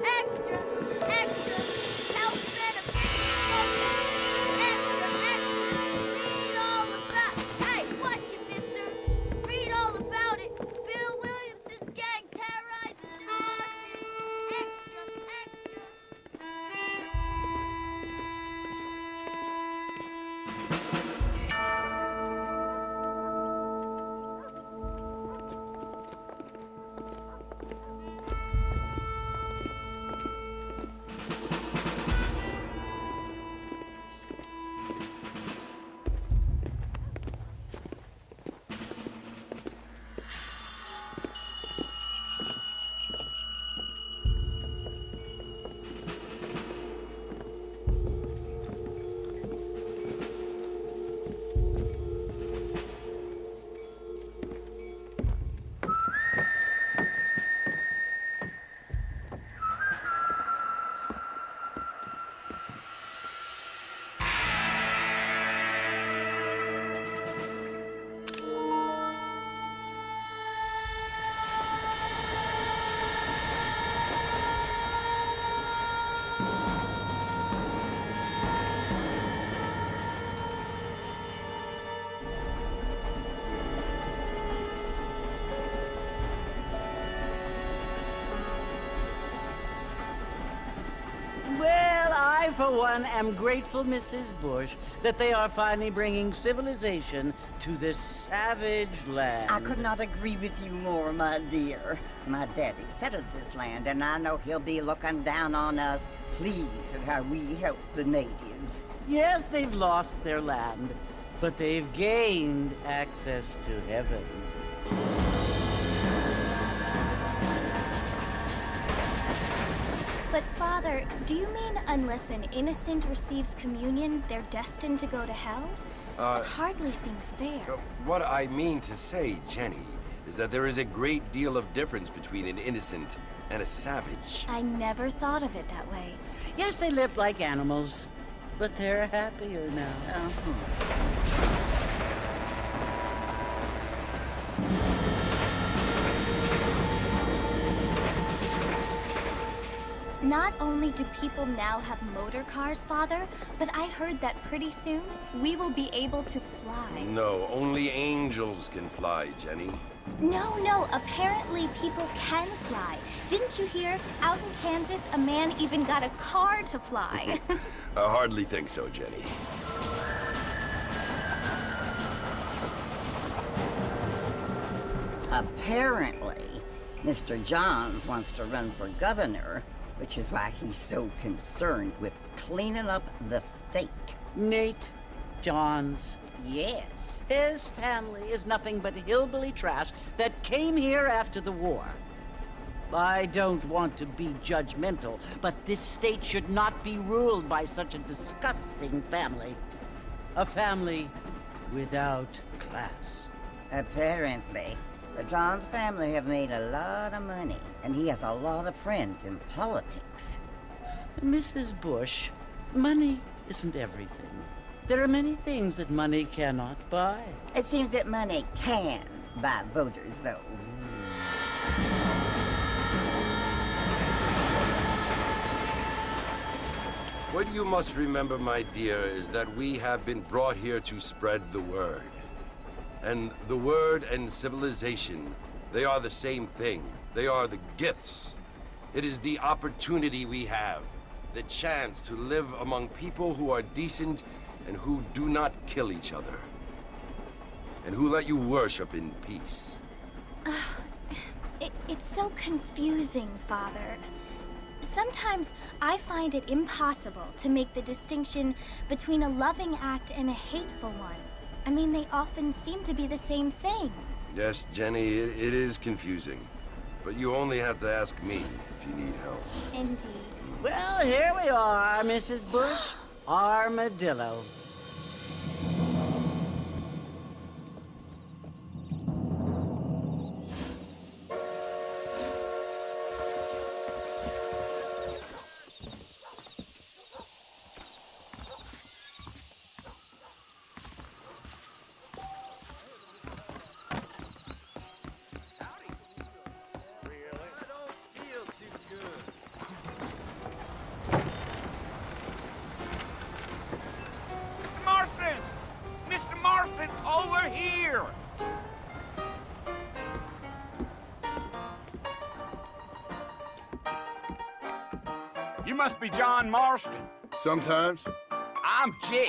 Extra! Extra! Help benefits smoking! Extra! Extra! Read all about... Hey, watch it, mister! Read all about it! Bill Williamson's gang terrorizes Boston! Extra! Extra! Well, I, for one, am grateful, Mrs. Bush, that they are finally bringing civilization to this savage land. I could not agree with you more, my dear. My daddy settled this land, and I know he'll be looking down on us, pleased at how we help the natives. Yes, they've lost their land, but they've gained access to heaven. But, Father, do you mean unless an innocent receives communion, they're destined to go to hell? That hardly seems fair. What I mean to say, Jenny, is that there is a great deal of difference between an innocent and a savage. I never thought of it that way. Yes, they lived like animals, but they're happier now. Not only do people now have motor cars, Father, but I heard that pretty soon we will be able to fly. No, only angels can fly, Jenny. No, apparently people can fly. Didn't you hear? Out in Kansas, a man even got a car to fly. I hardly think so, Jenny. Apparently, Mr. Johns wants to run for governor, which is why he's so concerned with cleaning up the state. Nate Johns. Yes. His family is nothing but hillbilly trash that came here after the war. I don't want to be judgmental, but this state should not be ruled by such a disgusting family. A family without class. Apparently, the Johns family have made a lot of money, and he has a lot of friends in politics. Mrs. Bush, money isn't everything. There are many things that money cannot buy. It seems that money can buy voters, though. What you must remember, my dear, is that we have been brought here to spread the word. And the word and civilization, they are the same thing. They are the gifts. It is the opportunity we have, the chance to live among people who are decent and who do not kill each other. And who let you worship in peace. It's so confusing, Father. Sometimes I find it impossible to make the distinction between a loving act and a hateful one. I mean, they often seem to be the same thing. Yes, Jenny, it is confusing. But you only have to ask me if you need help. Indeed. Well, here we are, Mrs. Bush. Armadillo. Over here! You must be John Marston. Sometimes. I'm Jake.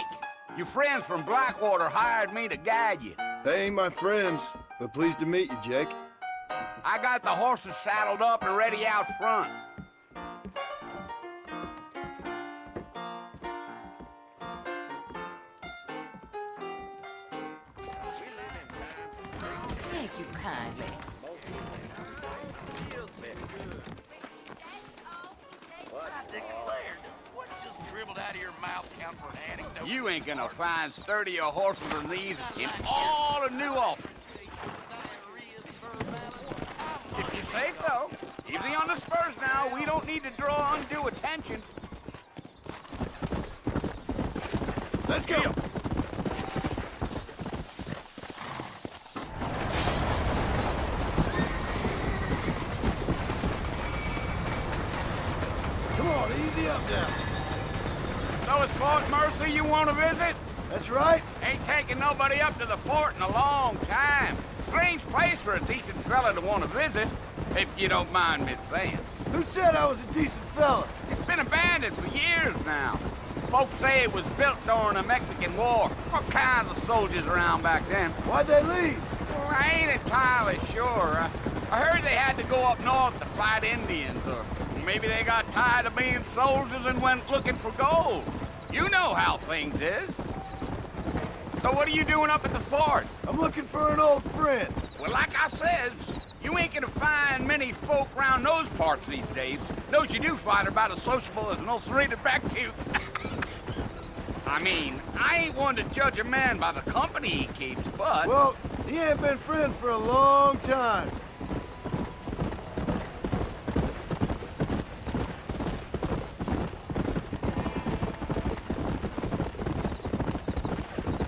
Your friends from Blackwater hired me to guide you. They ain't my friends, but pleased to meet you, Jake. I got the horses saddled up and ready out front. Thank you kindly. You ain't gonna find sturdier horses than these in all of New Ulster. If you say so. Easy on the spurs now. We don't need to draw undue attention. Let's go! Come on, easy up now. So it's Fort Mercy you want to visit? That's right. Ain't taking nobody up to the fort in a long time. Strange place for a decent fella to want to visit, if you don't mind me saying. Who said I was a decent fella? It's been abandoned for years now. Folks say it was built during the Mexican War. All kinds of soldiers around back then. Why'd they leave? Well, I ain't entirely sure. I heard they had to go up north to fight Indians, or maybe they got tired of being soldiers and went looking for gold. You know how things is. So what are you doing up at the fort? I'm looking for an old friend. Well, like I says, you ain't gonna find many folk around those parts these days. Those you do find are about as sociable as an ulcerated back tooth. I mean, I ain't one to judge a man by the company he keeps, but... Well, he ain't been friends for a long time.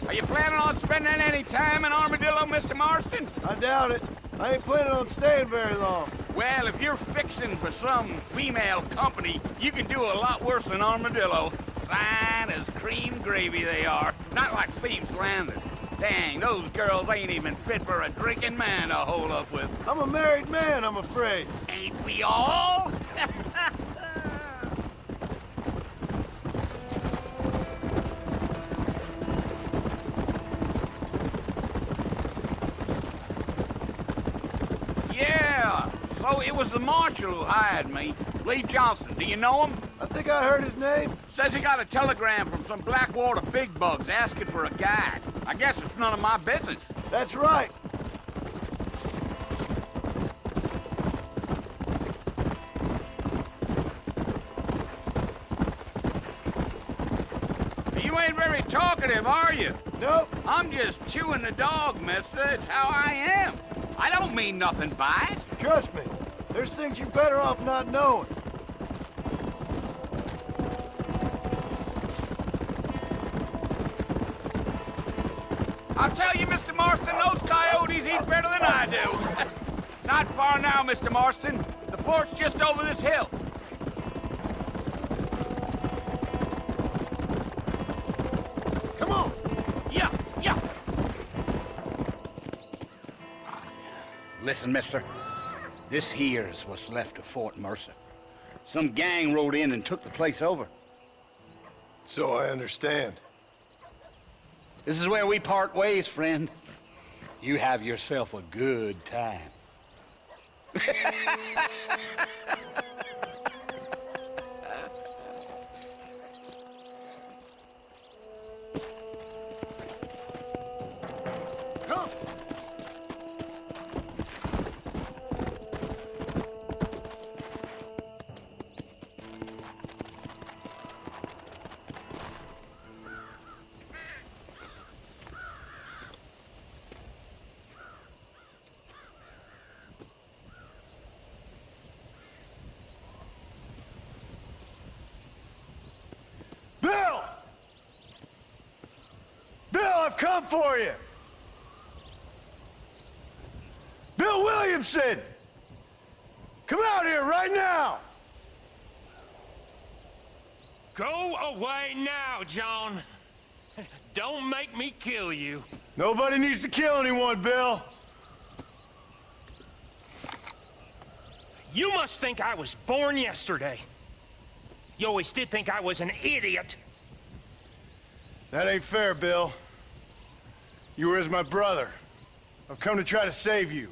Are you planning on spending any time in Armadillo, Mr. Marston? I doubt it. I ain't planning on staying very long. Well, if you're fixing for some female company, you can do a lot worse than Armadillo. Fine as cream gravy they are. Not like Thieves Landing. Dang, those girls ain't even fit for a drinking man to hold up with. I'm a married man, I'm afraid. Ain't we all? Yeah, so it was the marshal who hired me. Lee Johnson, do you know him? I think I heard his name. Says he got a telegram from some Blackwater big bugs asking for a guide. I guess it's none of my business. That's right. You ain't very talkative, are you? Nope. I'm just chewing the dog, mister. It's how I am. I don't mean nothing by it. Trust me. There's things you're better off not knowing. I'll tell you, Mr. Marston, those coyotes eat better than I do. Not far now, Mr. Marston. The fort's just over this hill. Come on. Yeah, yeah. Listen, mister. This here is what's left of Fort Mercer. Some gang rode in and took the place over. So I understand. This is where we part ways, friend. You have yourself a good time. Come. Bill! Bill, I've come for you! Bill Williamson! Come out here right now! Go away now, John. Don't make me kill you. Nobody needs to kill anyone, Bill. You must think I was born yesterday. You always did think I was an idiot. That ain't fair, Bill. You were as my brother. I've come to try to save you.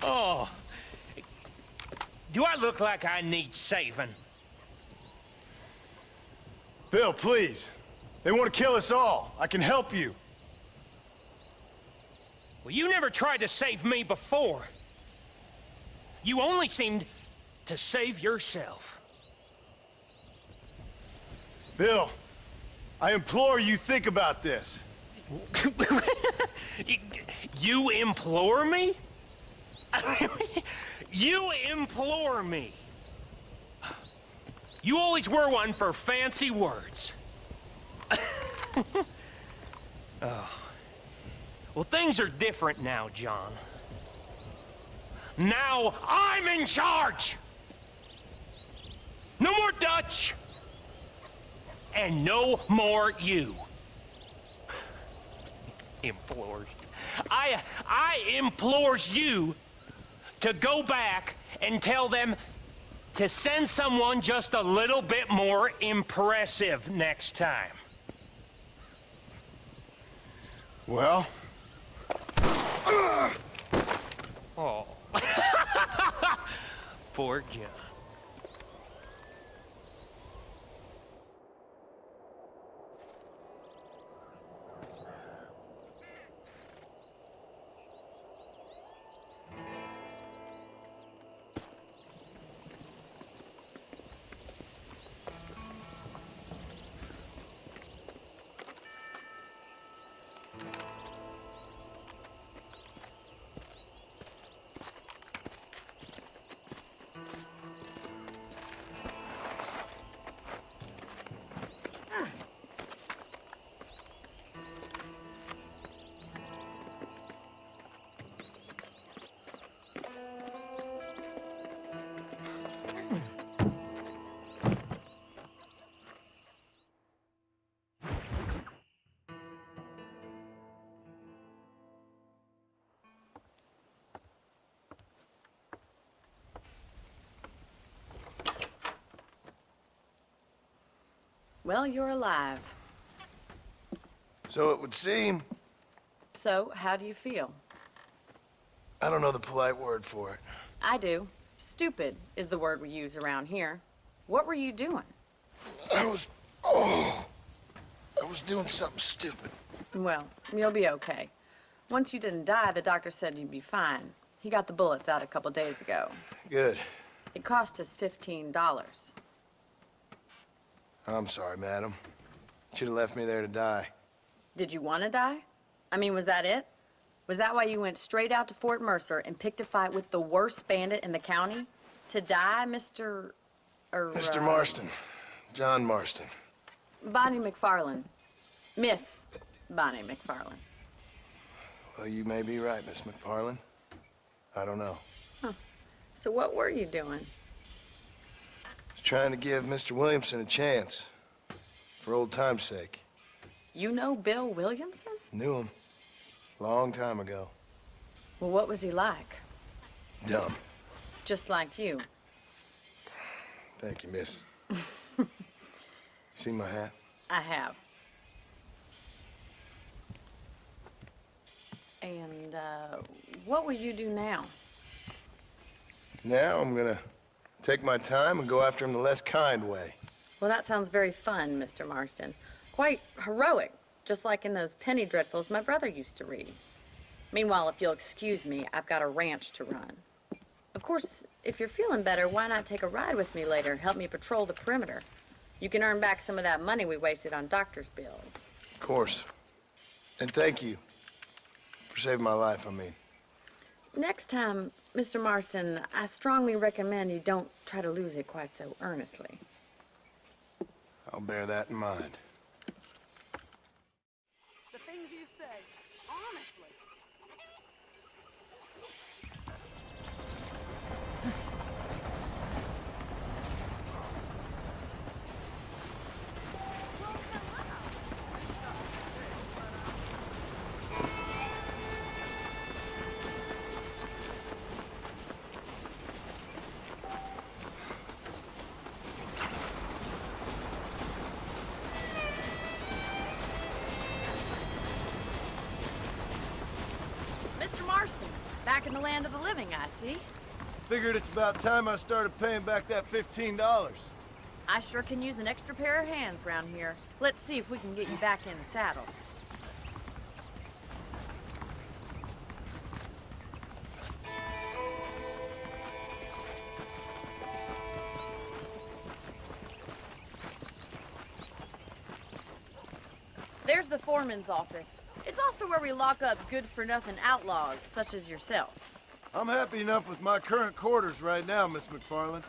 Oh. Do I look like I need saving? Bill, please. They want to kill us all. I can help you. Well, you never tried to save me before. You only seemed to save yourself. Bill, I implore you think about this. You implore me? You implore me. You always were one for fancy words. Oh. Well, things are different now, John. Now I'm in charge! No more Dutch! And no more you. Implores. I implores you to go back and tell them to send someone just a little bit more impressive next time. Well? Oh. Poor John. Well, you're alive. So it would seem. So, how do you feel? I don't know the polite word for it. I do. Stupid is the word we use around here. What were you doing? I was doing something stupid. Well, you'll be okay. Once you didn't die, the doctor said you'd be fine. He got the bullets out a couple days ago. Good. It cost us $15. I'm sorry, madam. Should have left me there to die. Did you want to die? I mean, was that it? Was that why you went straight out to Fort Mercer and picked a fight with the worst bandit in the county? To die, Mr. Mr. Marston. John Marston. Bonnie McFarland. Miss Bonnie McFarland. Well, you may be right, Miss McFarland. I don't know. So what were you doing? Just trying to give Mr. Williamson a chance. For old time's sake. You know Bill Williamson? Knew him. Long time ago. Well, what was he like? Dumb. Just like you. Thank you, miss. See my hat? I have. And, what will you do now? Now I'm gonna take my time and go after him the less kind way. Well, that sounds very fun, Mr. Marston. Quite heroic, just like in those penny dreadfuls my brother used to read. Meanwhile, if you'll excuse me, I've got a ranch to run. Of course, if you're feeling better, why not take a ride with me later? Help me patrol the perimeter. You can earn back some of that money we wasted on doctor's bills. Of course. And thank you for saving my life, I mean. Next time, Mr. Marston, I strongly recommend you don't try to lose it quite so earnestly. I'll bear that in mind. The things you say, honestly. Mr. Marston, back in the land of the living, I see. Figured it's about time I started paying back that $15. I sure can use an extra pair of hands around here. Let's see if we can get you back in the saddle. There's the foreman's office. It's also where we lock up good-for-nothing outlaws, such as yourself. I'm happy enough with my current quarters right now, Miss McFarland.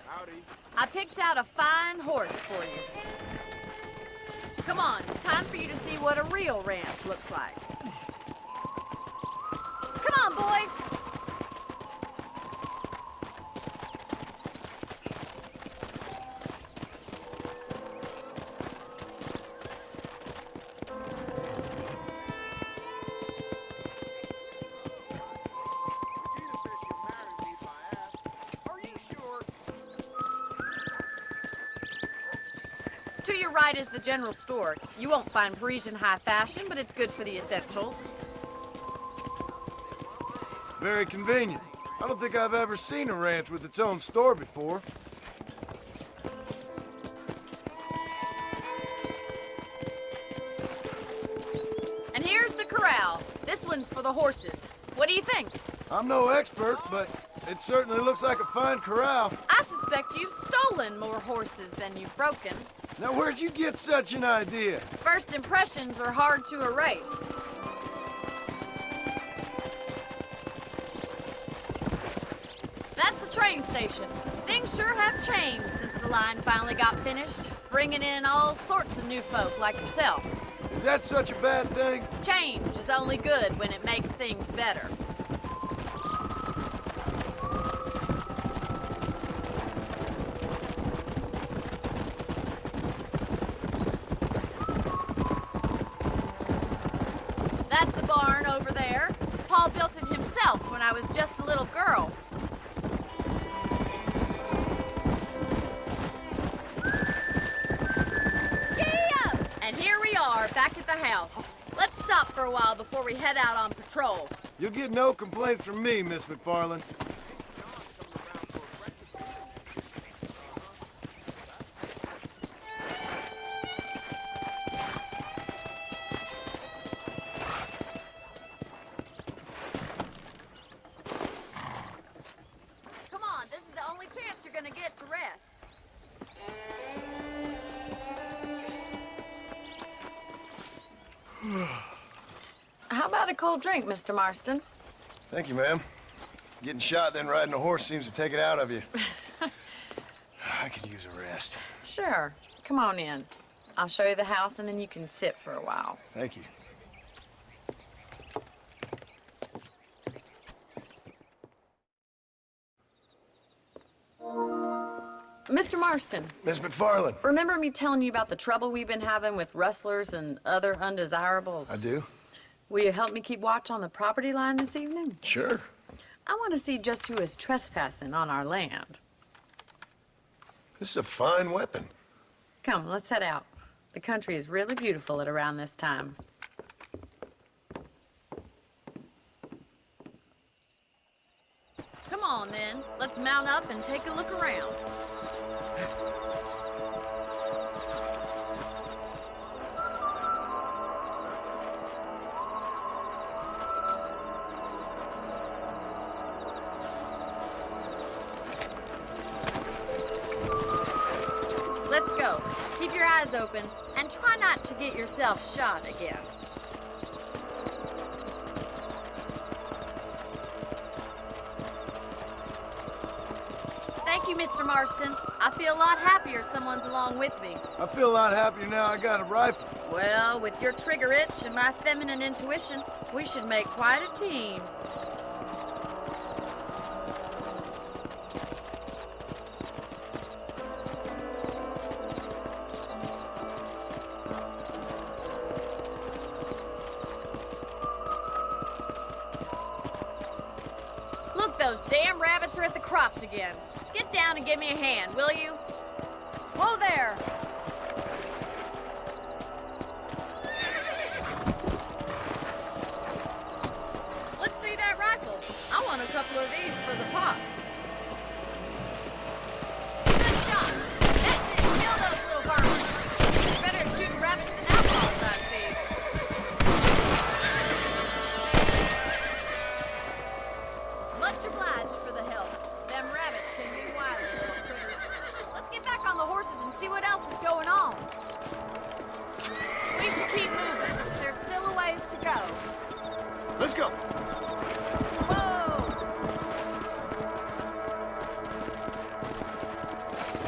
Howdy. I picked out a fine horse for you. Come on, time for you to see what a real ranch looks like. Come on, boy! To your right is the general store. You won't find Parisian high fashion, but it's good for the essentials. Very convenient. I don't think I've ever seen a ranch with its own store before. And here's the corral. This one's for the horses. What do you think? I'm no expert, but it certainly looks like a fine corral. I suspect you've stolen more horses than you've broken. Now, where'd you get such an idea? First impressions are hard to erase. That's the train station. Things sure have changed since the line finally got finished, bringing in all sorts of new folk like yourself. Is that such a bad thing? Change is only good when it makes things better. That's the barn over there. Paul built it himself when I was just a little girl. for a while before we head out on patrol. You'll get no complaints from me, Miss McFarland. Come on, this is the only chance you're gonna get to rest. How about a cold drink, Mr. Marston? Thank you, ma'am. Getting shot, then riding a horse seems to take it out of you. I could use a rest. Sure. Come on in. I'll show you the house, and then you can sit for a while. Thank you. Mr. Marston, Miss McFarland. remember me telling you about the trouble we've been having with rustlers and other undesirables? I do? Will you help me keep watch on the property line this evening? Sure. I want to see just who is trespassing on our land. This is a fine weapon. Come, let's head out. The country is really beautiful at around this time. Come on, then. Let's mount up and take a look around. Let's go. Keep your eyes open and try not to get yourself shot again. Thank you, Mr. Marston. I feel a lot happier someone's along with me. I feel a lot happier now I got a rifle. Well, with your trigger itch and my feminine intuition, we should make quite a team. Look, those damn rabbits are at the crops again. Get down and give me a hand, will you? Whoa there! Let's see that rifle. I want a couple of these for the pot. Good shot. That's it. Kill those little vermin. You're better at shooting rabbits than outlaws, I see. Much obliged for the help. Them rabbits can be wily little critters. Let's get back on the horses and see what else is going on. We should keep moving. There's still a ways to go. Let's go. Whoa!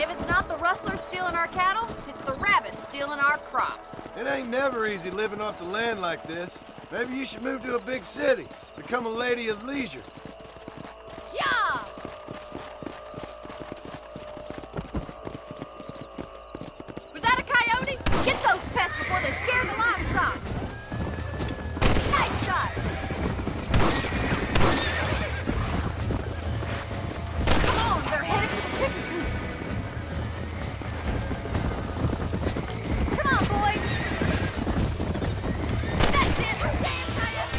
If it's not the rustlers stealing our cattle, it's the rabbits stealing our crops. It ain't never easy living off the land like this. Maybe you should move to a big city. Become a lady of leisure. Yeah! Was that a coyote? Get those pests before they scare the livestock. Nice shot. Come on, they're headed for the chicken coop. Come on, boys. That's it. Damn coyote.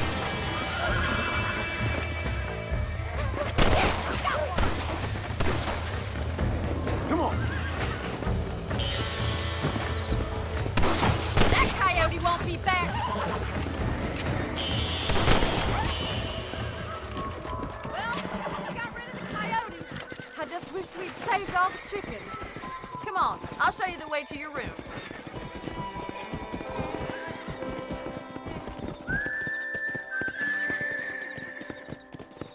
Yes, got one. Come on. That coyote won't be back. Well, we got rid of the coyote. I just wish we'd saved all the chickens. Come on, I'll show you the way to your room.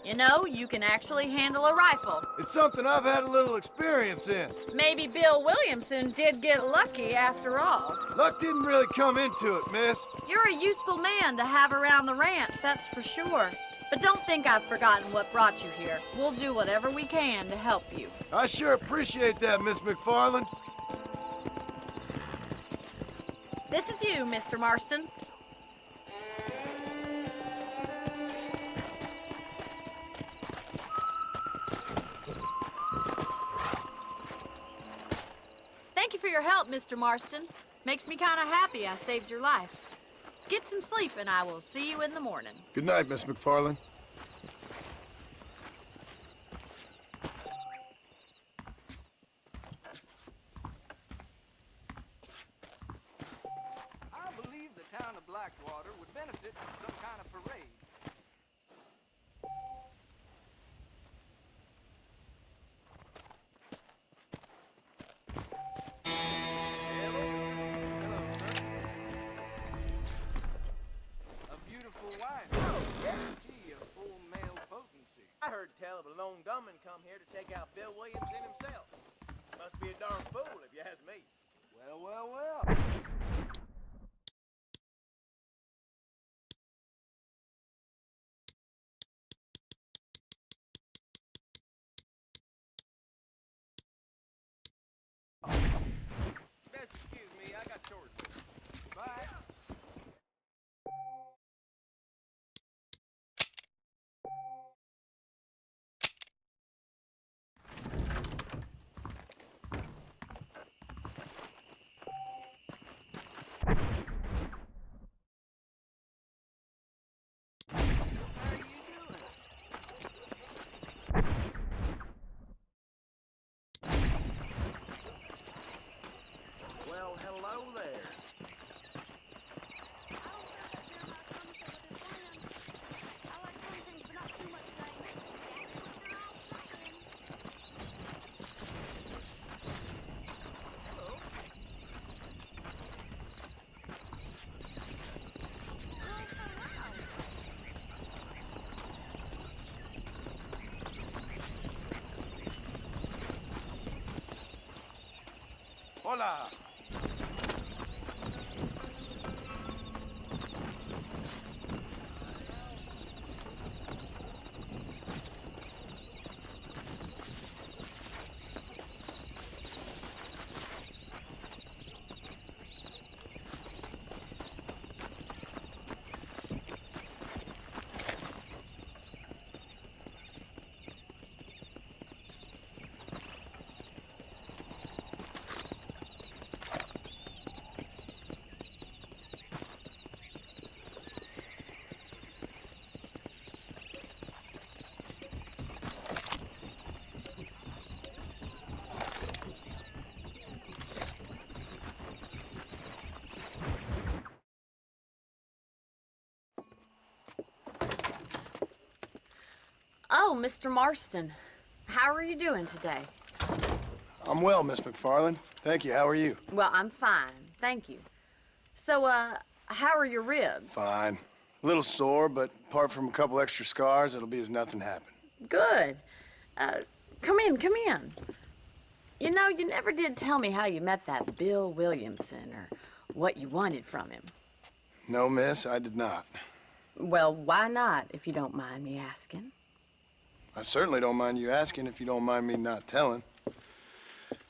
You know, you can actually handle a rifle. It's something I've had a little experience in. Maybe Bill Williamson did get lucky after all. Luck didn't really come into it, miss. You're a useful man to have around the ranch, that's for sure. But don't think I've forgotten what brought you here. We'll do whatever we can to help you. I sure appreciate that, Miss McFarland. This is you, Mr. Marston. Thank you for your help, Mr. Marston. Makes me kind of happy I saved your life. Get some sleep, and I will see you in the morning. Good night, Miss McFarland. I believe the town of Blackwater would benefit from some kind of parade. Hello, sir. A beautiful wife. Guarantee of full male potency. I heard tell of a lone gunman come here to take out Bill Williamson himself. Must be a darn fool if you ask me. Well, well, well. Best excuse me, I got chores. Bye. Well, hello there. Hola. Oh, Mr. Marston. How are you doing today? I'm well, Miss McFarland. Thank you. How are you? Well, I'm fine. Thank you. So, how are your ribs? Fine. A little sore, but apart from a couple extra scars, it'll be as nothing happened. Good. Come in, come in. You know, you never did tell me how you met that Bill Williamson or what you wanted from him. No, miss, I did not. Well, why not, if you don't mind me asking? I certainly don't mind you asking if you don't mind me not telling.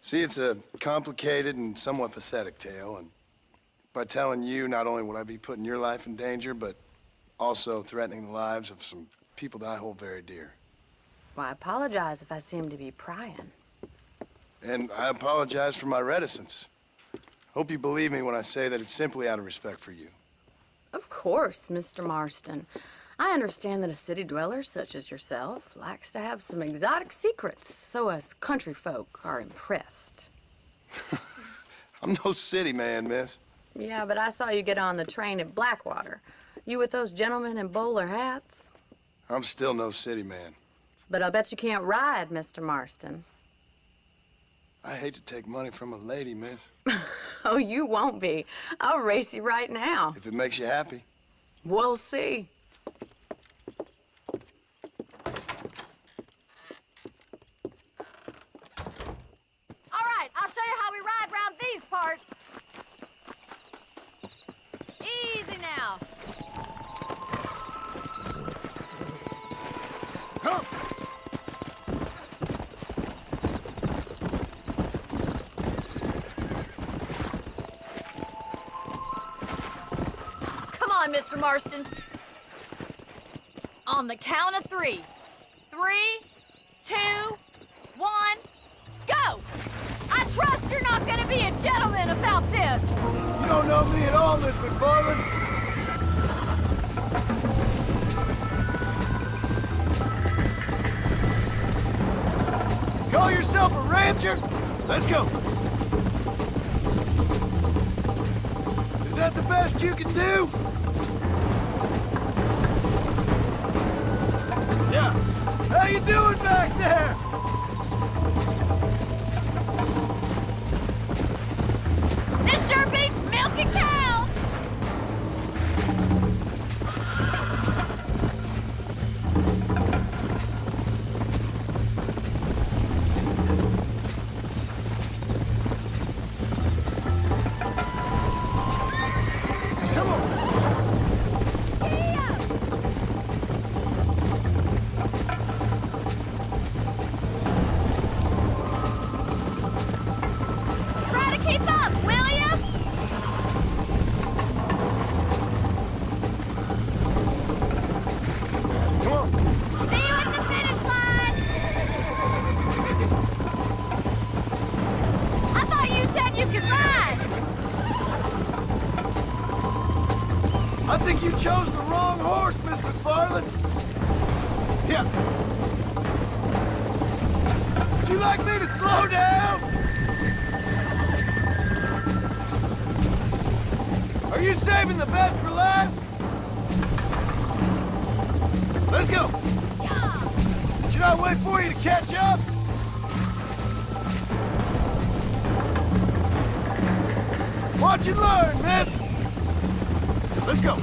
See, it's a complicated and somewhat pathetic tale, and by telling you, not only would I be putting your life in danger, but also threatening the lives of some people that I hold very dear. Well, I apologize if I seem to be prying. And I apologize for my reticence. Hope you believe me when I say that it's simply out of respect for you. Of course, Mr. Marston. I understand that a city dweller such as yourself likes to have some exotic secrets, so us country folk are impressed. I'm no city man, miss. Yeah, but I saw you get on the train at Blackwater. You with those gentlemen in bowler hats? I'm still no city man. But I'll bet you can't ride, Mr. Marston. I hate to take money from a lady, miss. Oh, you won't be. I'll race you right now. If it makes you happy. We'll see. All right, I'll show you how we ride around these parts. Easy now. Come! Come on, Mr. Marston. On the count of 3. 3, 2, 1, go! I trust you're not gonna be a gentleman about this. You don't know me at all, Miss McFarland. Call yourself a rancher? Let's go. Is that the best you can do? Yeah. How you doing back there? This sure beats milking cows! Try to keep up, will ya? Come on. See you at the finish line! I thought you said you could ride! I think you chose the wrong horse, Miss McFarland. Yeah. Would you like me to slow down? Are you saving the best for last? Let's go. Should I wait for you to catch up? Watch and learn, miss. Let's go.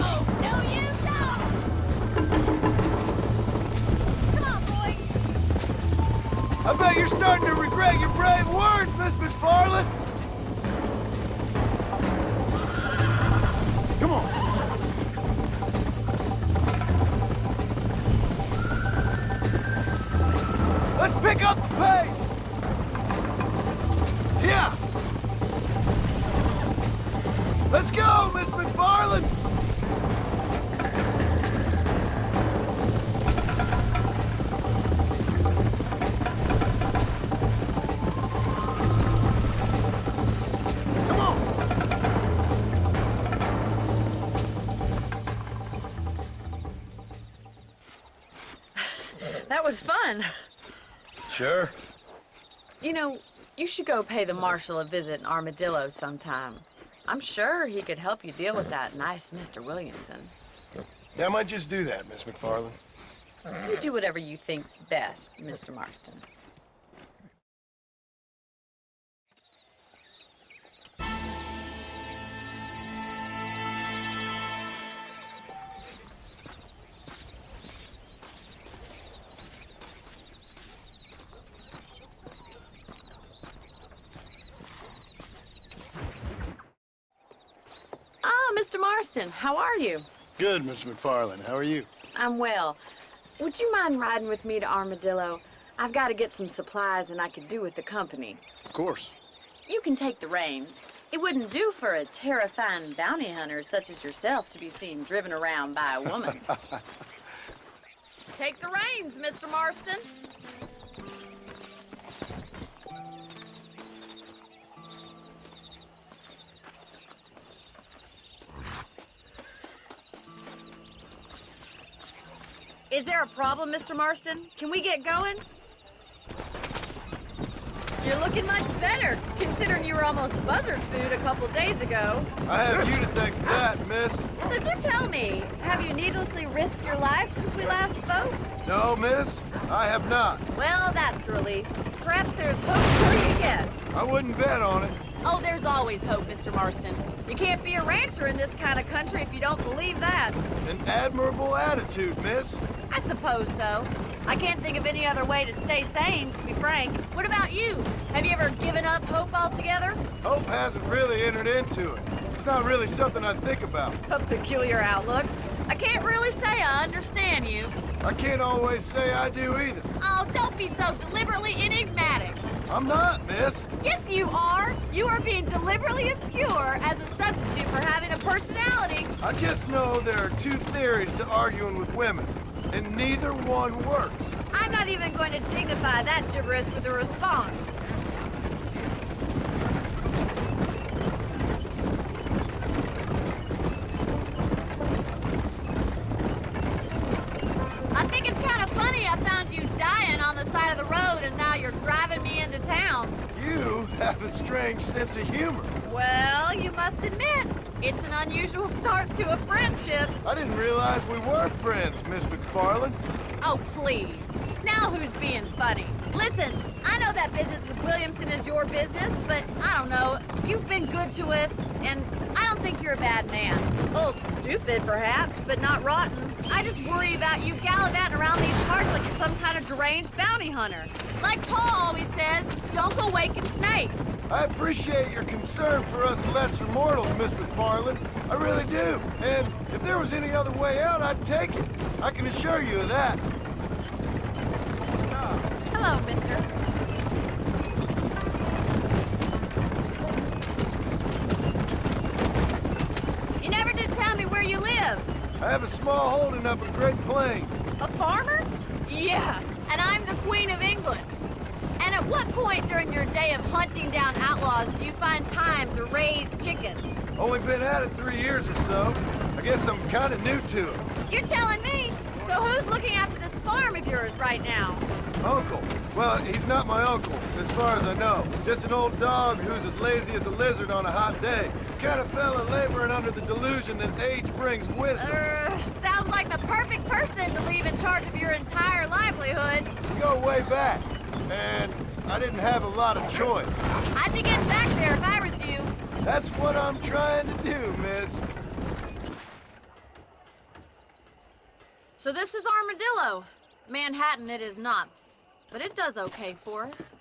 Oh, no, you don't! Come on, boy! I bet you're starting to regret your brave words, Miss McFarland. Come on. Let's pick up the pace. Yeah. Let's go, Miss McFarland. Come on. That was fun. Sure. You know, you should go pay the marshal a visit in Armadillo sometime. I'm sure he could help you deal with that nice Mr. Williamson. Yeah, I might just do that, Miss McFarland. You do whatever you think's best, Mr. Marston. Ah, Mr. Marston, how are you? Good, Miss McFarland. How are you? I'm well. Would you mind riding with me to Armadillo? I've got to get some supplies and I could do with the company. Of course. You can take the reins. It wouldn't do for a terrifying bounty hunter such as yourself to be seen driven around by a woman. Take the reins, Mr. Marston. Is there a problem, Mr. Marston? Can we get going? You're looking much better, considering you were almost buzzard food a couple days ago. I have you to thank for that, miss. So do tell me, have you needlessly risked your life since we last spoke? No, miss, I have not. Well, that's a relief. Perhaps there's hope for you yet. I wouldn't bet on it. Oh, there's always hope, Mr. Marston. You can't be a rancher in this kind of country if you don't believe that. An admirable attitude, miss. I suppose so. I can't think of any other way to stay sane, to be frank. What about you? Have you ever given up hope altogether? Hope hasn't really entered into it. It's not really something I think about. A peculiar outlook. I can't really say I understand you. I can't always say I do either. Oh, don't be so deliberately enigmatic. I'm not, miss. Yes, you are. You are being deliberately obscure as a substitute for having a personality. I just know there are two theories to arguing with women, and neither one works. I'm not even going to dignify that gibberish with a response. I the road and now you're driving me into town. You have a strange sense of humor. Well, you must admit, it's an unusual start to a friendship. I didn't realize we were friends, Miss McFarland. Oh, please. Now who's being funny? Listen, I know that business with Williamson is your business, but I don't know. You've been good to us, and I don't think you're a bad man. A little stupid, perhaps, but not rotten. I just worry about you gallivanting around these parts like you're some kind of deranged bounty hunter. Like Paul always says, don't go waking snakes. I appreciate your concern for us lesser mortals, Miss McFarland. I really do. And if there was any other way out, I'd take it. I can assure you of that. Hello, mister. You never did tell me where you live. I have a small holding up in Great Plains. A farmer? Yeah, and I'm the Queen of England. And at what point during your day of hunting down outlaws do you find time to raise chickens? Only been at it 3 years or so. I guess I'm kind of new to it. You're telling me? So who's looking after this farm of yours right now? Uncle. Well, he's not my uncle, as far as I know. Just an old dog who's as lazy as a lizard on a hot day. Kind of fella laboring under the delusion that age brings wisdom. Sounds like the perfect person to leave in charge of your entire livelihood. We go way back, and I didn't have a lot of choice. I'd be getting back there if I was you. That's what I'm trying to do, miss. So this is Armadillo. Manhattan it is not, but it does okay for us.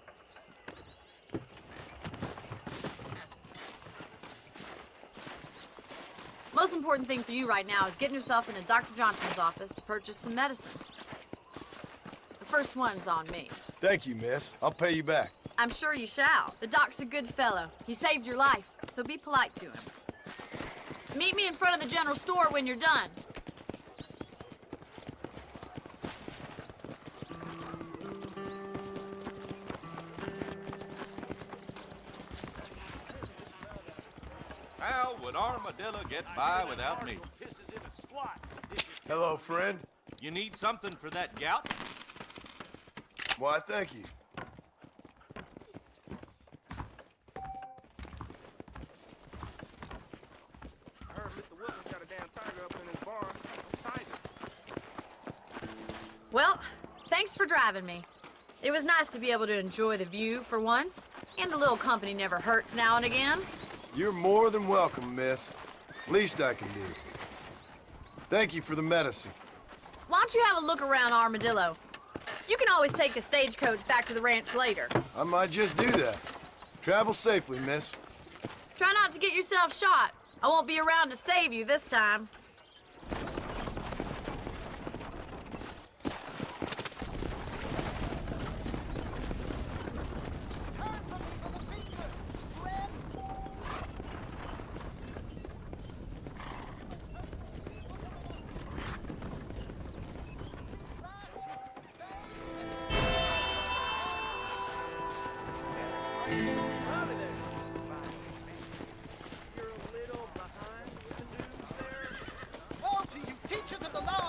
Most important thing for you right now is getting yourself into Dr. Johnson's office to purchase some medicine. The first one's on me. Thank you, miss. I'll pay you back. I'm sure you shall. The doc's a good fellow. He saved your life, so be polite to him. Meet me in front of the general store when you're done. How would Armadillo get by without me? Hello, friend. You need something for that gout? Why, thank you. I heard Mr. Wilson's got a damn tiger up in his barn. Tiger. Well, thanks for driving me. It was nice to be able to enjoy the view for once, and a little company never hurts now and again. You're more than welcome, miss. Least I can do. Thank you for the medicine. Why don't you have a look around Armadillo? You can always take a stagecoach back to the ranch later. I might just do that. Travel safely, miss. Try not to get yourself shot. I won't be around to save you this time.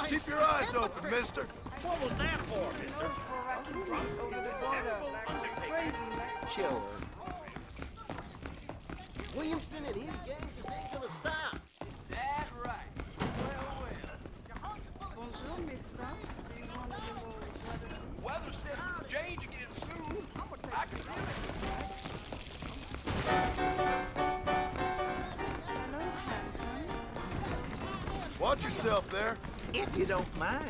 Keep your eyes open, mister. What was that for, mister? Sure. Williamson and his gang just ain't gonna stop. That's right. Bonjour, mister. Weather's set to change again soon. I can feel it. Hello, handsome. Watch yourself there. If you don't mind.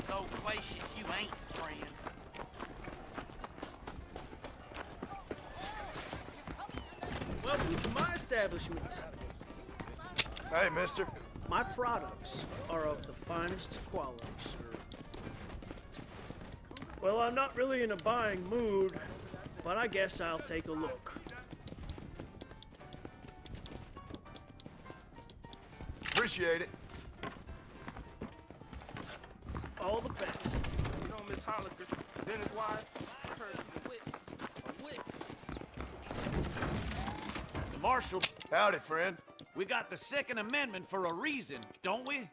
So gracious you ain't, friend. Welcome to my establishment. Hey, mister. My products are of the finest quality, sir. Well, I'm not really in a buying mood, but I guess I'll take a look. Appreciate it. All the best. You know Miss Hollister, Dennis' wife? I heard she's a witch. A witch. The marshal. Howdy, friend. We got the Second Amendment for a reason, don't we?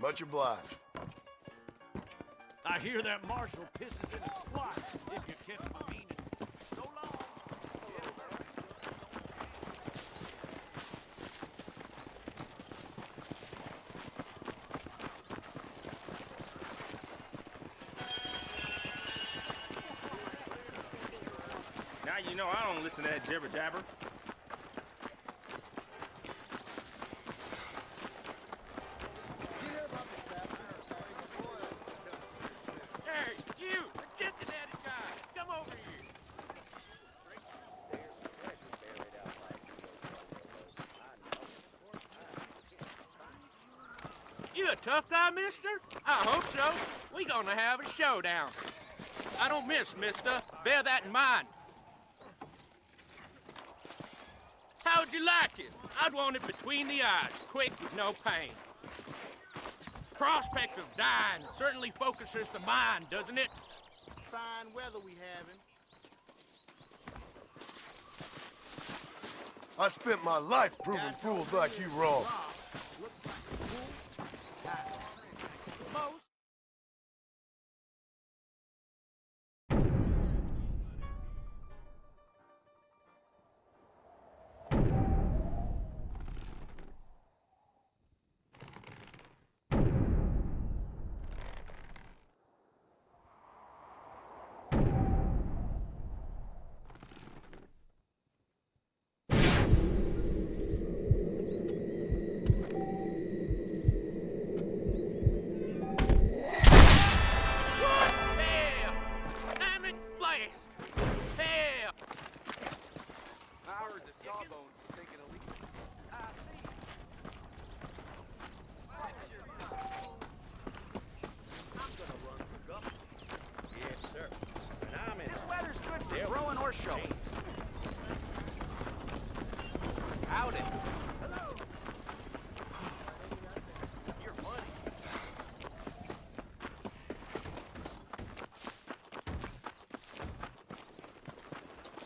Much obliged. I hear that marshal pisses in a squat, if you catch my meaning. So long. Now you know I don't listen to that jibber jabber. Hey, you! The Cincinnati guy! Come over here! You a tough guy, mister? I hope so. We gonna have a showdown. I don't miss, mister. Bear that in mind. How'd you like it? I'd want it between the eyes, quick with no pain. Prospect of dying certainly focuses the mind, doesn't it? Fine weather we having. I spent my life proving fools like you wrong.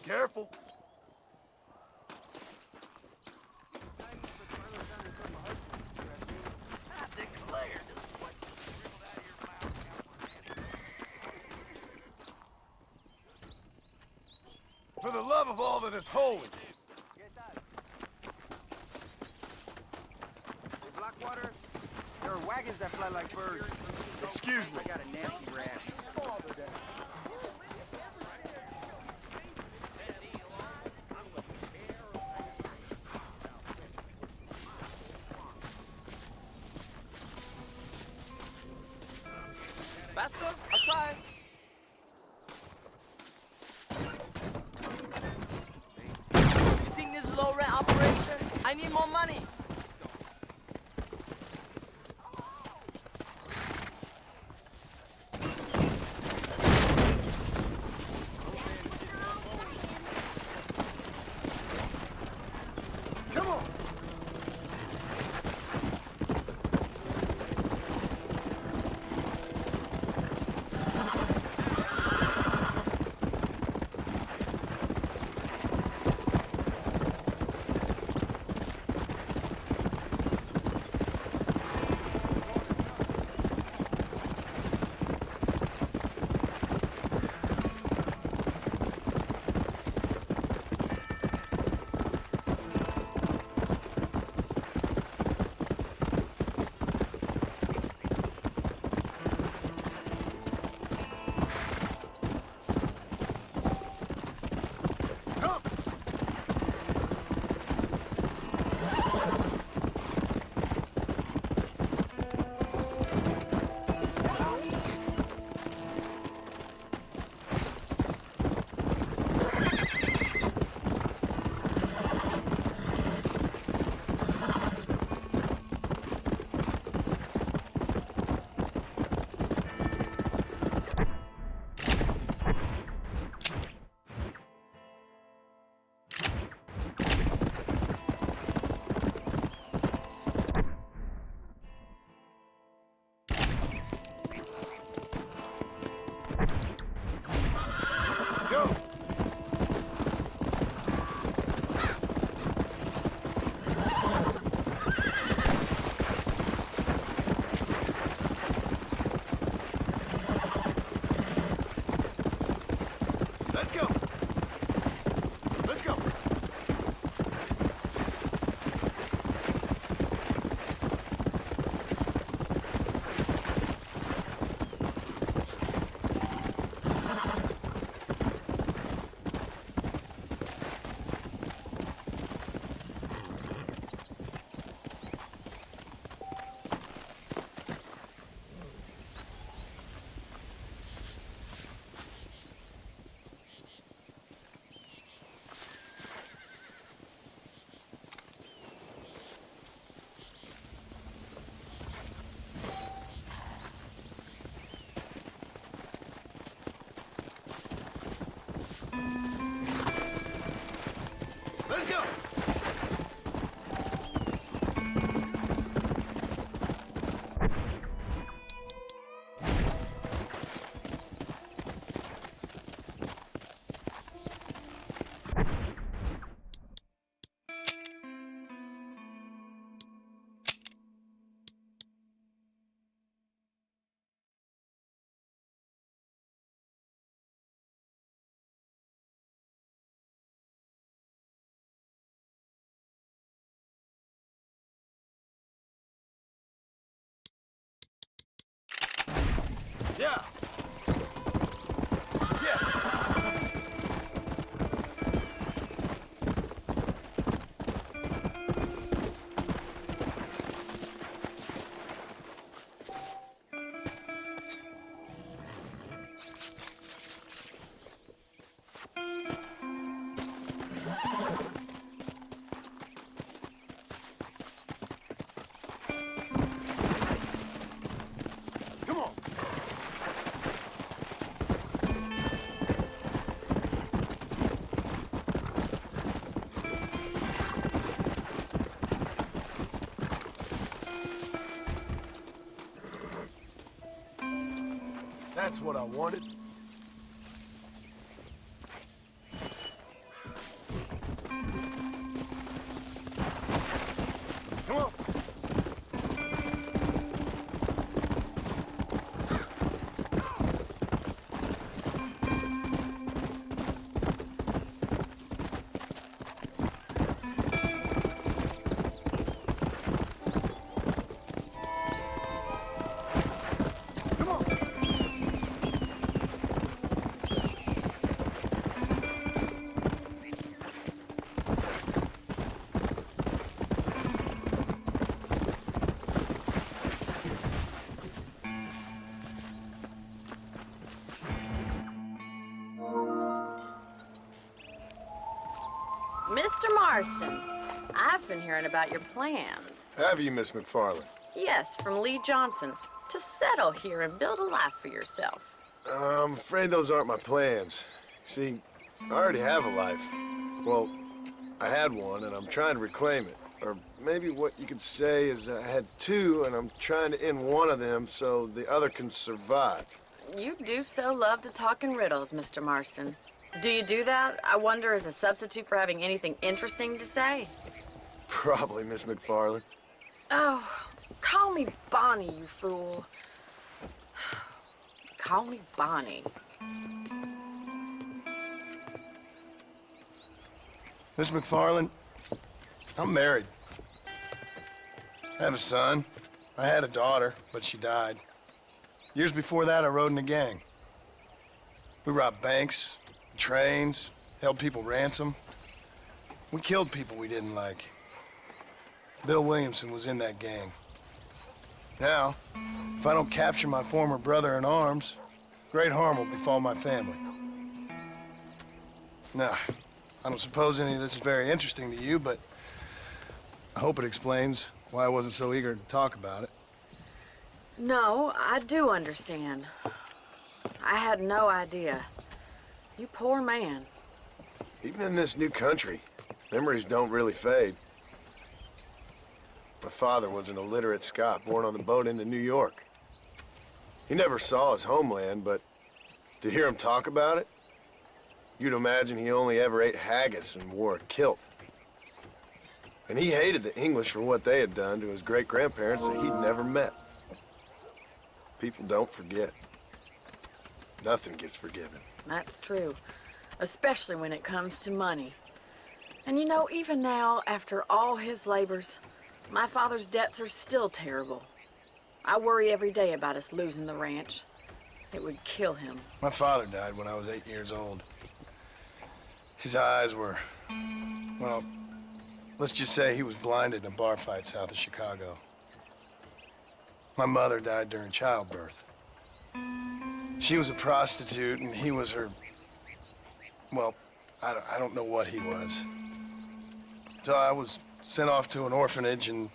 Careful. For the love of all that is holy. Blackwater, there are wagons that fly like birds. Excuse me. I got a nasty rash. Faster? I'll try. You think this is a low-rent operation? I need more money. Come on. Yeah. That's what I wanted. Come on. Mr. Marston, I've been hearing about your plans. Have you, Miss McFarland? Yes, from Lee Johnson, to settle here and build a life for yourself. I'm afraid those aren't my plans. See, I already have a life. Well, I had one, and I'm trying to reclaim it. Or maybe what you could say is I had two, and I'm trying to end one of them so the other can survive. You do so love to talk in riddles, Mr. Marston. Do you do that, I wonder, as a substitute for having anything interesting to say? Probably, Miss McFarland. Oh, call me Bonnie, you fool. Call me Bonnie. Miss McFarland, I'm married. I have a son. I had a daughter, but she died. Years before that, I rode in a gang. We robbed banks, trains, held people ransom. We killed people we didn't like. Bill Williamson was in that gang. Now, if I don't capture my former brother in arms, great harm will befall my family. Now, I don't suppose any of this is very interesting to you, but I hope it explains why I wasn't so eager to talk about it. No, I do understand. I had no idea. You poor man. Even in this new country, memories don't really fade. My father was an illiterate Scot born on the boat into New York. He never saw his homeland, but to hear him talk about it, you'd imagine he only ever ate haggis and wore a kilt. And he hated the English for what they had done to his great-grandparents that he'd never met. People don't forget. Nothing gets forgiven. That's true, especially when it comes to money. And you know, even now, after all his labors, my father's debts are still terrible. I worry every day about us losing the ranch. It would kill him. My father died when I was 8 years old. His eyes were, well, let's just say he was blinded in a bar fight south of Chicago. My mother died during childbirth. She was a prostitute, and he was her, well, I don't know what he was. So I was sent off to an orphanage and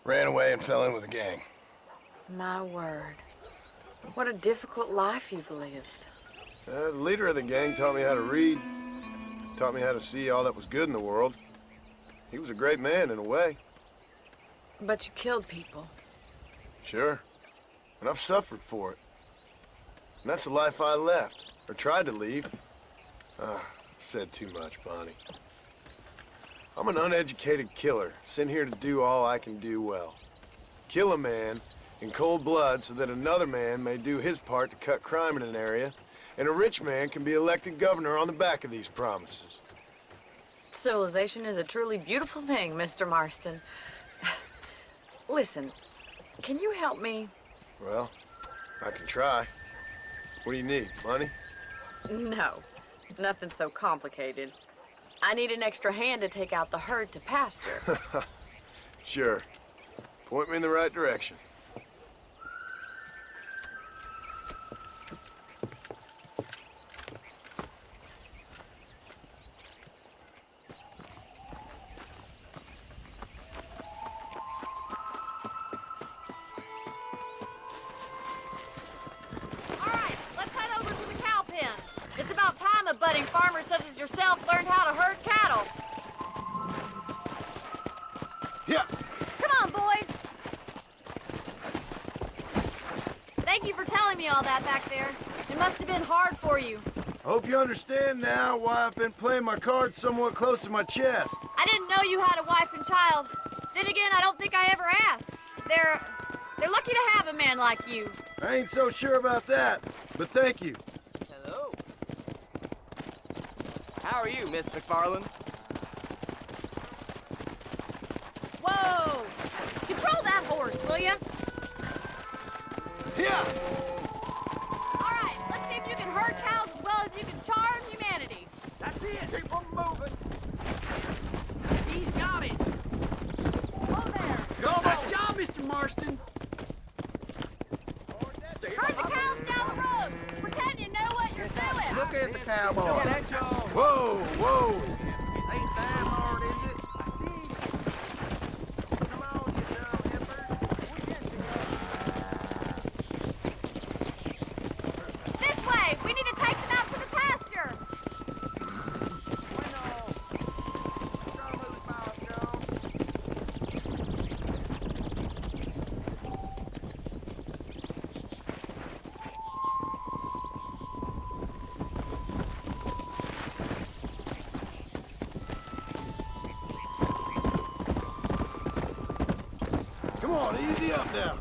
ran away and fell in with a gang. My word. What a difficult life you've lived. The leader of the gang taught me how to read, taught me how to see all that was good in the world. He was a great man in a way. But you killed people. Sure. And I've suffered for it. And that's the life I left, or tried to leave. Said too much, Bonnie. I'm an uneducated killer, sent here to do all I can do well. Kill a man in cold blood so that another man may do his part to cut crime in an area, and a rich man can be elected governor on the back of these promises. Civilization is a truly beautiful thing, Mr. Marston. Listen, can you help me? Well, I can try. What do you need? Money? No, nothing so complicated. I need an extra hand to take out the herd to pasture. Sure. Point me in the right direction. All right, let's head over to the cow pen. It's about time a budding farmer such as yourself learned how to herd cattle. Yeah. Come on, boys. Thank you for telling me all that back there. It must have been hard for you. I hope you understand now why I've been playing my cards somewhat close to my chest. I didn't know you had a wife and child. Then again, I don't think I ever asked. They're lucky to have a man like you. I ain't so sure about that, but thank you. Hello. How are you, Miss McFarland? Whoa! Control that horse, will you? Yeah. All right, let's see if you can herd cows as well as you can charm humanity. That's it. Keep them moving. He's got it. Whoa there! Go, Nice job, Mr. Marston. Herd the cows down the road. Pretend you know what you're doing. Look at the cowboy. Whoa, whoa. Ain't that hard, is it? Come on, you dumb hipper. This way. We need to take them out to the pasture. Come on, easy up now.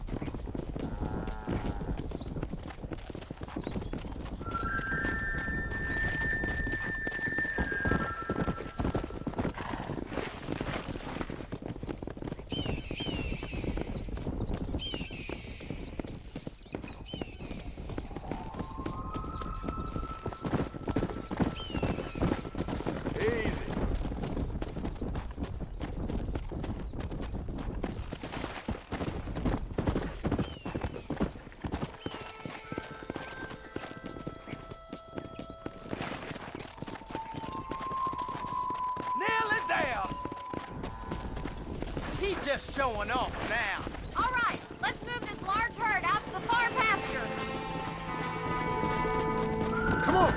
Nail it down. He's just showing off now. All right, let's move this large herd out to the far pasture. Come on.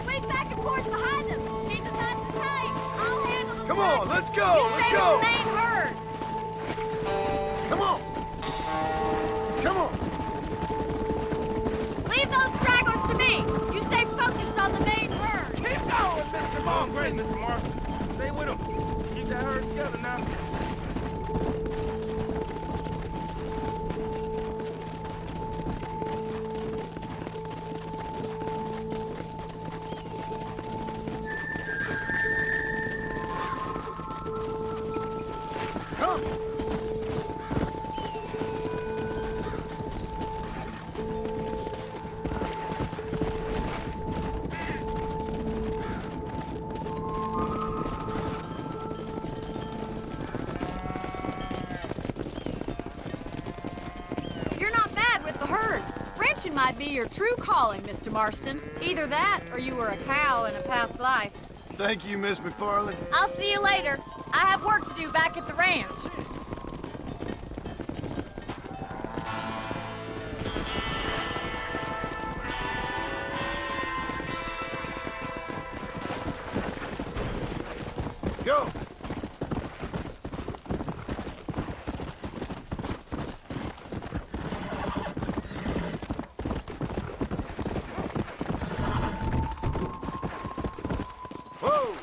Swing back and forth behind them. Keep them nice and tight. I'll handle the Come front. on, let's go, You let's stay go. with the main herd. Come on. Come on. Leave those stragglers to me. You stay focused on the main herd. Keep going, Mr. Long. Great, Mr. Marston. Stay with him. Keep that herd together now. Come. You're not bad with the herd. Ranching might be your true calling, Mr. Marston. Either that, or you were a cow in a past life. Thank you, Miss McFarland. I'll see you later. I have work to do back at the ranch. Go. Whoa.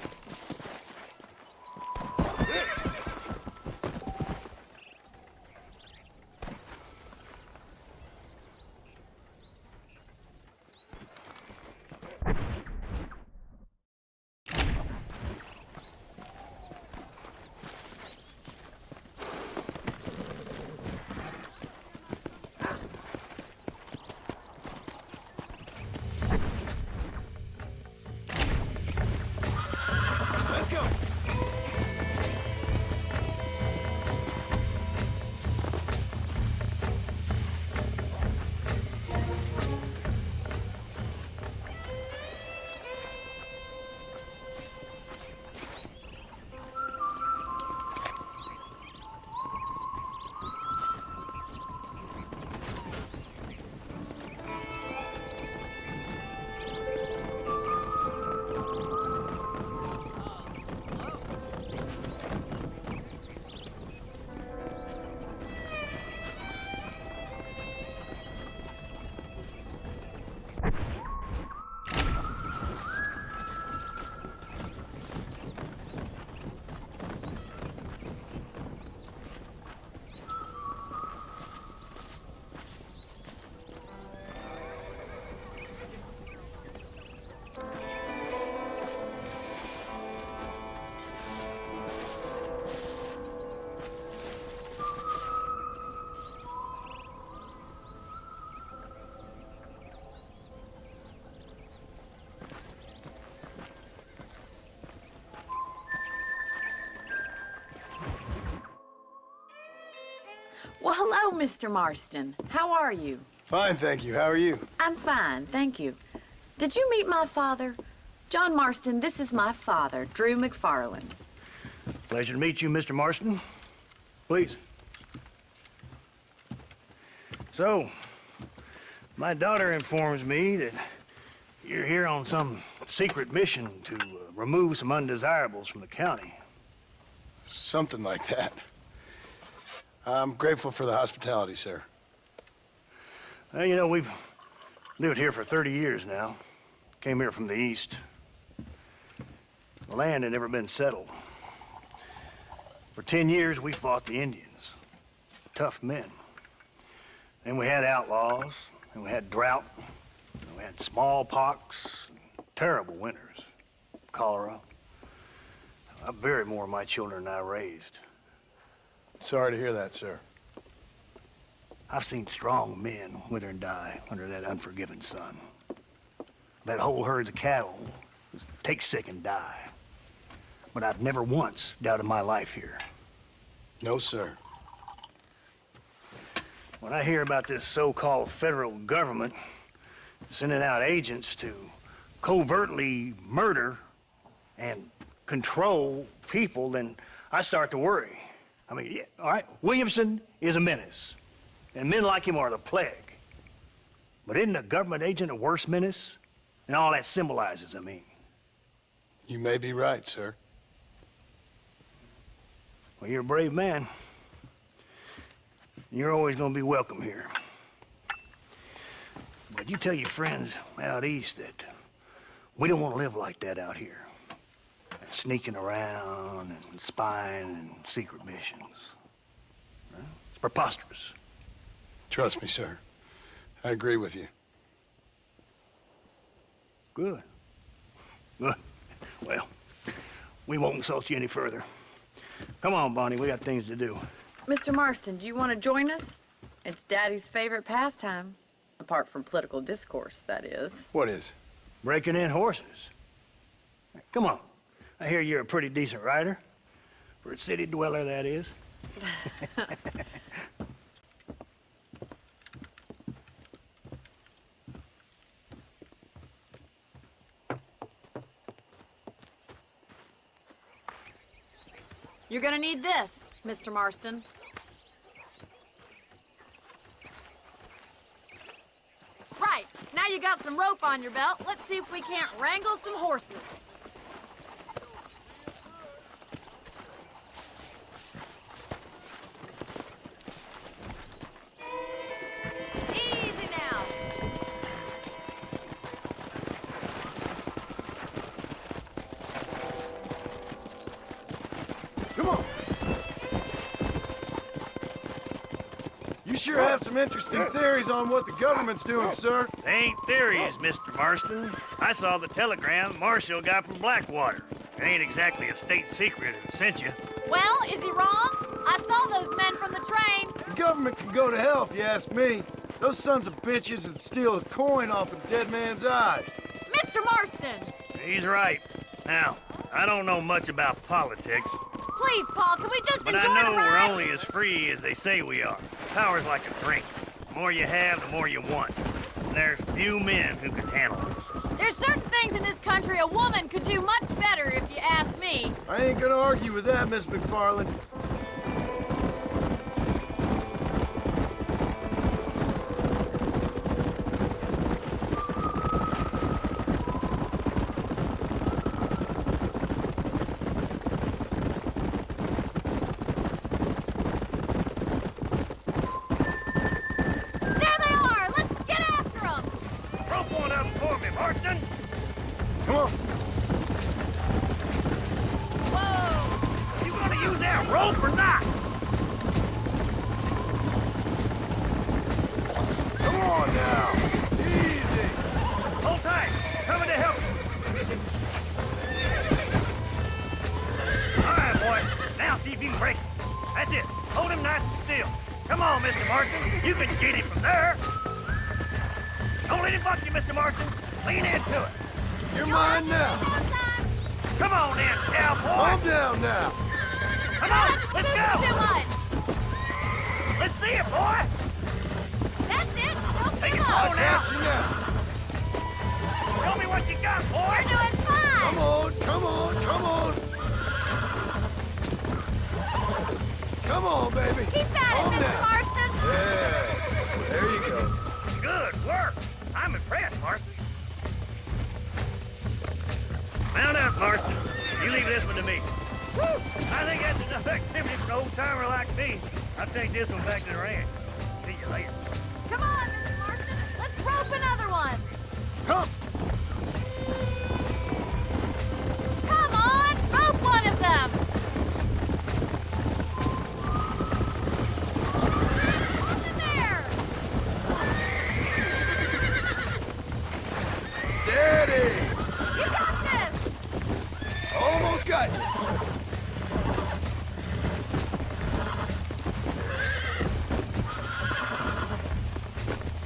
Well, hello, Mr. Marston. How are you? Fine, thank you. How are you? I'm fine, thank you. Did you meet my father? John Marston, this is my father, Drew McFarland. Pleasure to meet you, Mr. Marston. Please. So, my daughter informs me that you're here on some secret mission to remove some undesirables from the county. Something like that. I'm grateful for the hospitality, sir. Well, you know, we've lived here for 30 years now. Came here from the east. The land had never been settled. For 10 years, we fought the Indians. Tough men. Then we had outlaws, and we had drought, and we had smallpox, and terrible winters, cholera. I buried more of my children than I raised. Sorry to hear that, sir. I've seen strong men wither and die under that unforgiving sun. That whole herds of cattle just take sick and die. But I've never once doubted my life here. No, sir. When I hear about this so-called federal government sending out agents to covertly murder and control people, then I start to worry. I mean, yeah, all right, Williamson is a menace, and men like him are the plague. But isn't a government agent a worse menace? And all that symbolizes, I mean. You may be right, sir. Well, you're a brave man. You're always gonna be welcome here. But you tell your friends out east that we don't want to live like that out here. Sneaking around and spying and secret missions. Right? It's preposterous. Trust me, sir. I agree with you. Good. Good. Well, we won't insult you any further. Come on, Bonnie, we got things to do. Mr. Marston, do you want to join us? It's Daddy's favorite pastime. Apart from political discourse, that is. What is? Breaking in horses. Come on. I hear you're a pretty decent rider. For a city dweller, that is. You're gonna need this, Mr. Marston. Right, now you got some rope on your belt. Let's see if we can't wrangle some horses. Easy now. Come on. You sure have some interesting theories on what the government's doing, sir. They ain't theories, Mr. Marston. I saw the telegram Marshall got from Blackwater. It ain't exactly a state secret it sent you. Well, is he wrong? I saw those men from the train. The government can go to hell if you ask me. Those sons of bitches would steal a coin off a dead man's eye. Mr. Marston! He's right. Now, I don't know much about politics, Please, Paul, can we just but enjoy I know the we're ride? only as free as they say we are. Power's like a drink. The more you have, the more you want. And there's few men who can handle it. There's certain things in this country a woman could do much better, if you ask me. I ain't gonna argue with that, Miss McFarland. There they are! Let's get after them! Rope one up for me, Marston! Come on. Whoa! You gonna use that rope or not? Come on now. Easy. Hold tight. Coming to help you. All right, boy. Now see if you can break it. That's it. Hold him nice and still. Come on, Mr. Marston. You can get him from there. Don't let him buck you, Mr. Marston. Lean into it. You're mine now. Come on then, cowboy. Calm down now. Come on, let's Too go. much! Let's see it, boy! That's it! Don't Take give it up! slow now! Got you now. Show me what you got, boy! You're doing fine! Come on, come on, come on. Come on, baby. Keep at it, Calm Mr. down. Marston! Yeah, there you go. Good work. I'm impressed, Marston. Mount up, Marston. You leave this one to me. Woo! I think that's enough activity for an old-timer like me. I'll take this one back to the ranch. See you later. Come on, Mr. Marston! Let's rope another one! Come. Come on! Rope one of them! Over there! Steady. You got this! Almost got you.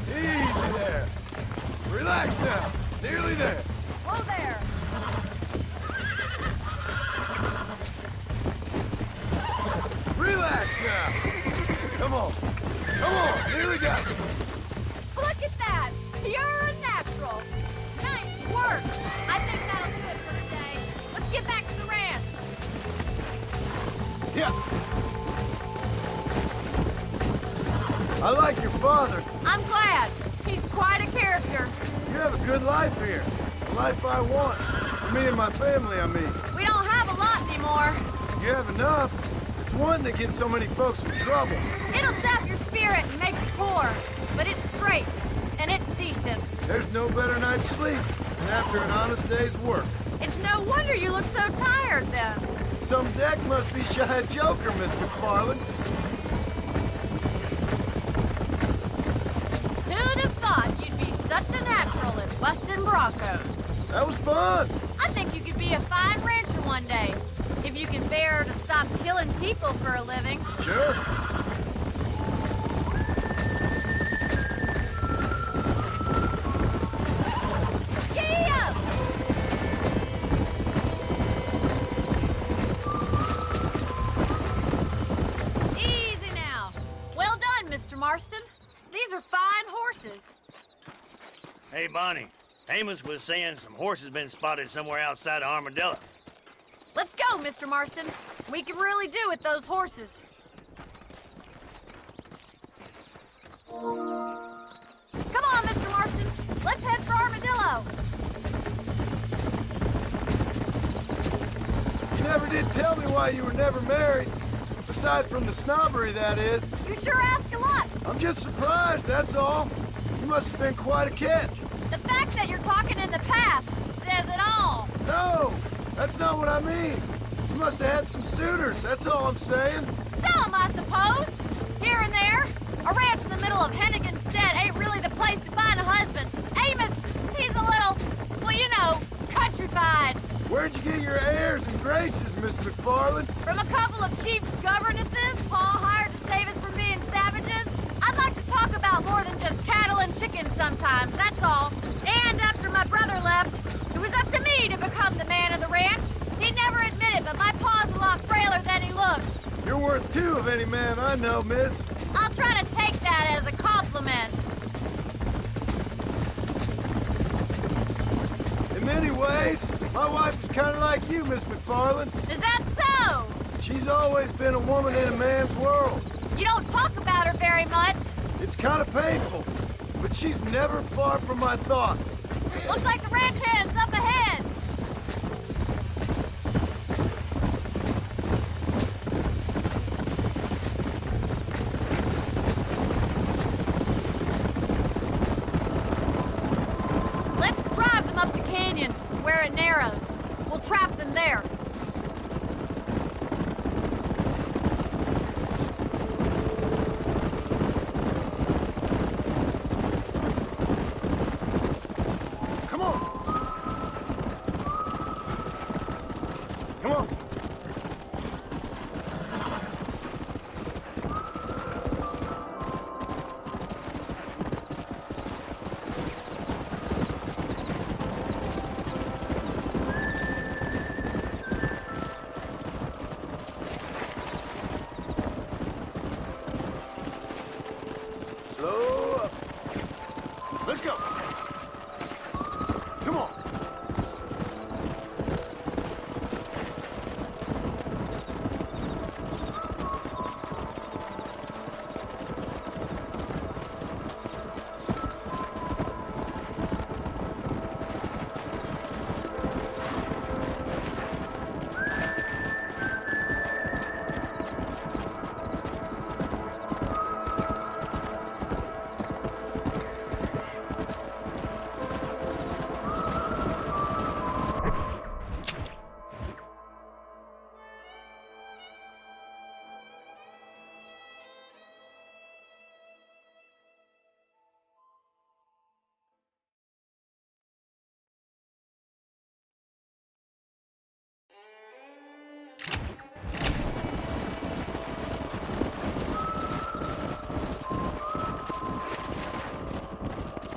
Easy there. Relax now. Nearly there. Whoa there! Relax now. Come on. Come on. Nearly got you. Look at that! You're a natural! Nice work! I think that'll do it for today. Let's get back to the ranch. Yeah. I like your father. I'm glad. He's quite a character. You have a good life here. The life I want. For me and my family, I mean. We don't have a lot anymore. You have enough. It's one that gets so many folks in trouble. It'll sap your spirit and make you poor. But it's straight. And it's decent. There's no better night's sleep than after an honest day's work. It's no wonder you look so tired then. Some deck must be shy of Joker, Miss McFarland. Who'd have thought you'd be such a natural at busting Broncos? That was fun. I think you could be a fine rancher one day. If you can bear to stop killing people for a living. Sure. Gee up! Easy now. Well done, Mr. Marston. These are fine horses. Hey, Bonnie. Amos was saying some horses been spotted somewhere outside of Armadillo. Let's go, Mr. Marston. We can really do with those horses. Come on, Mr. Marston. Let's head for Armadillo. You never did tell me why you were never married. Aside from the snobbery, that is. You sure ask a lot. I'm just surprised, that's all. You must have been quite a catch. The fact that you're talking in the past says it all. No, that's not what I mean. You must have had some suitors, that's all I'm saying. Some, I suppose. Here and there. A ranch in the middle of Hennigan's Stead ain't really the place to find a husband. Amos, he's a little, well, you know, countrified. Where'd you get your airs and graces, Miss McFarland? From a couple of cheap governesses Pa hired to save us from being savages. I'd like to talk about more than just cattle and chickens sometimes, that's all. And after my brother left, it was up to me to become the man of the ranch. He never admitted, but my pa's a lot frailer than he looks. You're worth two of any man I know, miss. I'll try to take that as a compliment. In many ways, my wife is kind of like you, Miss McFarland. Is that so? She's always been a woman in a man's world. You don't talk about her very much. It's kind of painful, but she's never far from my thoughts. Looks like the ranch hand's up ahead. Let's drive them up the canyon where it narrows. We'll trap them there. Come on. Come on. Let's go. Come on.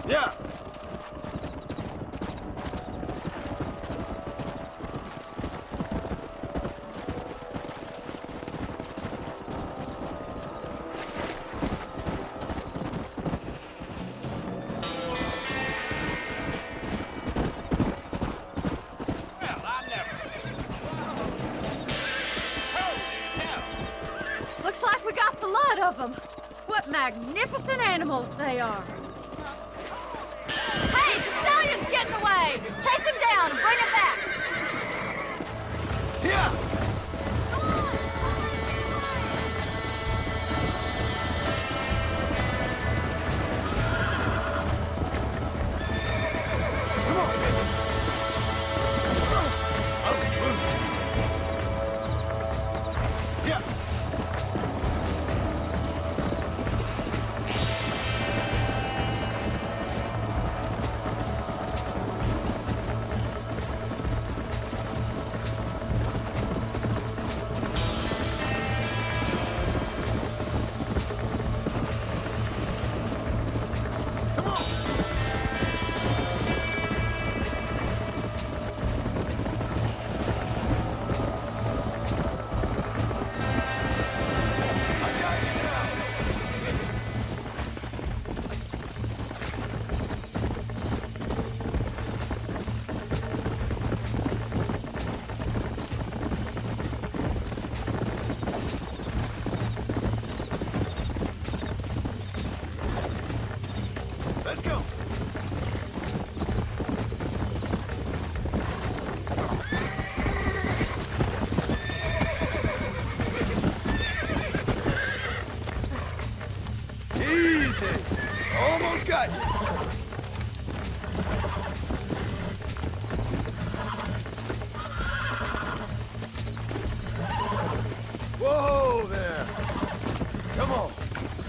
Yeah. Well, I never. Holy hell! Looks like we got the lot of them. What magnificent animals they are. Hey, the stallion's getting away! Chase him down and bring him back! Yeah. Come on. Oh, losing. Yeah. Let's go. Easy. Almost got you. Whoa there. Come on.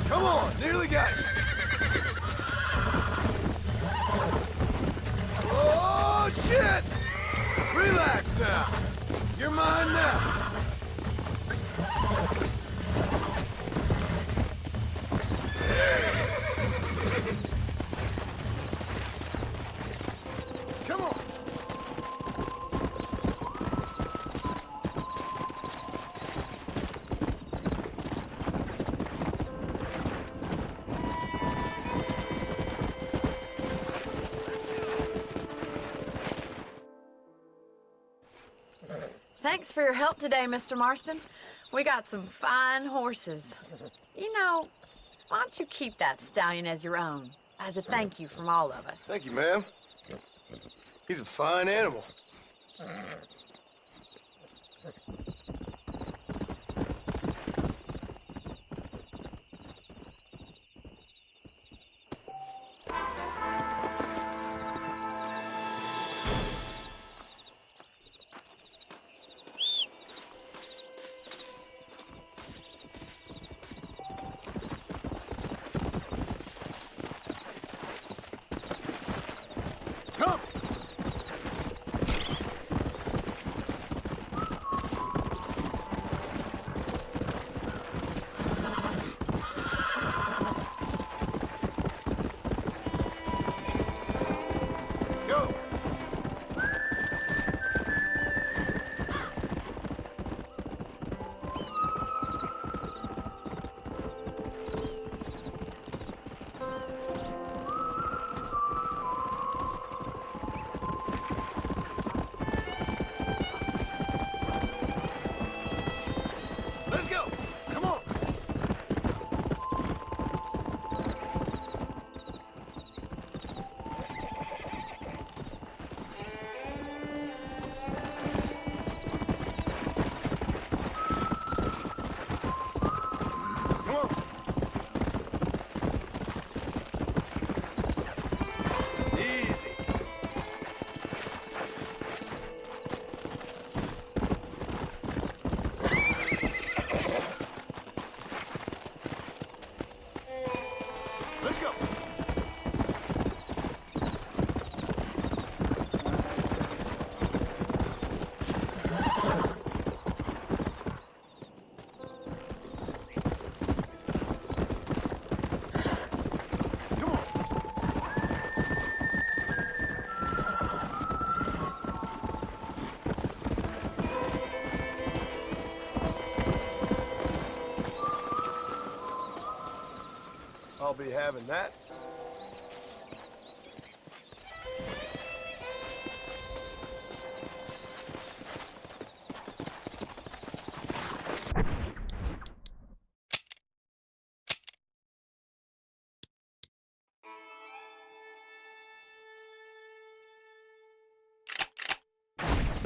Come on. Nearly got you. Oh, shit! Relax now. You're mine now. Come on. Thanks for your help today, Mr. Marston. We got some fine horses. You know, why don't you keep that stallion as your own, as a thank you from all of us? Thank you, ma'am. He's a fine animal. Come! be having that.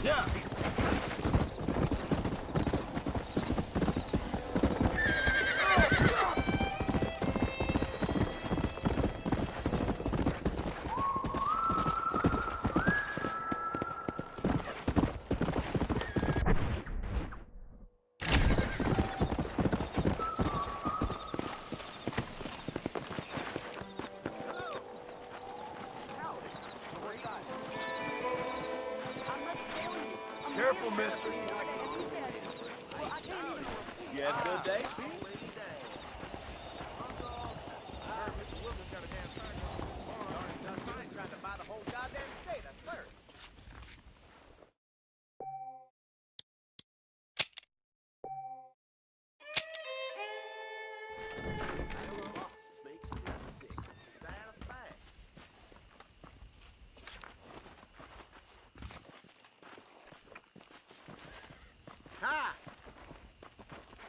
Yeah. Careful, mister. You had a good day, see?